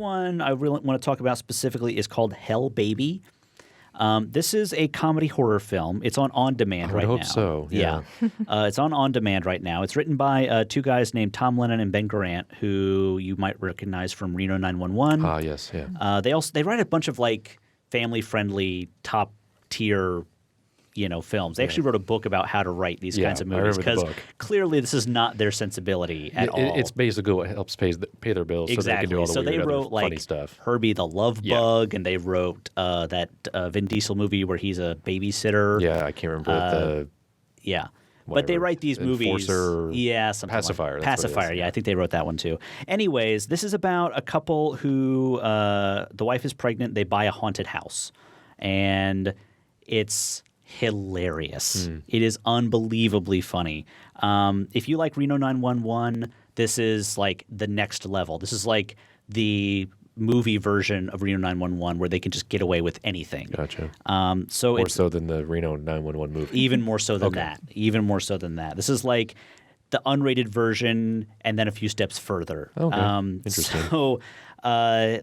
one I really want to talk about specifically is called Hell Baby. This is a comedy horror film. It's on demand right now. I hope so. Yeah. It's on demand right now. It's written by two guys named Tom Lennon and Ben Garant, who you might recognize from Reno 911. Yes, yeah. They write a bunch of like family friendly top tier films. They actually wrote a book about how to write these kinds of movies because clearly this is not their sensibility at all. It's basically what helps pay their bills so they can do all the weird other funny stuff. Herbie the Love Bug, and they wrote that Vin Diesel movie where he's a babysitter. Yeah, I can't remember But they write these movies. Something Pacifier. Like Pacifier, I think they wrote that one too. Anyways, this is about a couple who the wife is pregnant. They buy a haunted house, and it's hilarious. It is unbelievably funny. If you like Reno 911, this is like the next level. This is like the movie version of Reno 911 where they can just get away with anything. Gotcha. More so than the Reno 911 movie. Even more so than that. Even more so than that. This is like the unrated version and then a few steps further. Okay. Interesting. So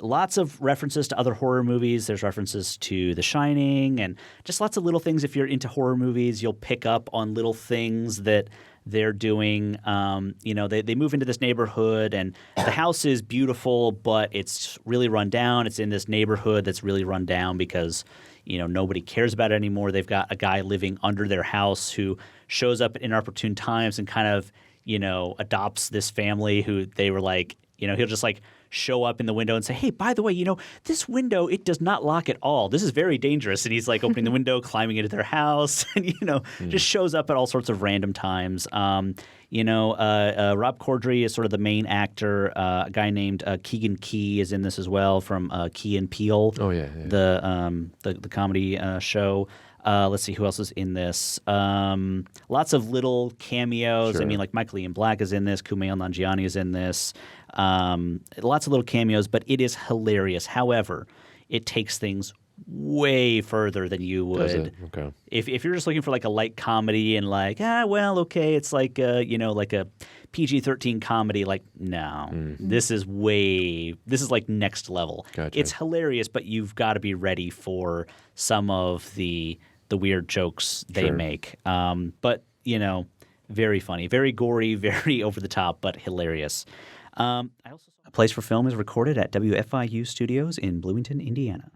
lots of references to other horror movies. There's references to The Shining and just lots of little things. If you're into horror movies, you'll pick up on little things that they're doing. They move into this neighborhood and the house is beautiful, but it's really run down. It's in this neighborhood that's really run down because nobody cares about it anymore. They've got a guy living under their house who shows up at inopportune times and kind of adopts this family who they were like, he'll just like show up in the window and say, hey, by the way, this window, it does not lock at all. This is very dangerous. And he's like opening the window, climbing into their house, and, just shows up at all sorts of random times. Rob Corddry is sort of the main actor. A guy named Keegan Key is in this as well from Key and Peele. Oh, yeah. The comedy show. Let's see who else is in this. Lots of little cameos. Sure. I mean, like Michael Ian Black is in this. Kumail Nanjiani is in this. Lots of little cameos, but it is hilarious. However, it takes things way further than you would. Does it? Okay. If you're just looking for like a light comedy and like, it's like like a PG-13 comedy, like, no. This is like next level. Gotcha. It's hilarious, but you've got to be ready for some of the weird jokes they make. But, very funny, very gory, very over the top, but hilarious. I also saw A Place for Film is recorded at WFIU Studios in Bloomington, Indiana.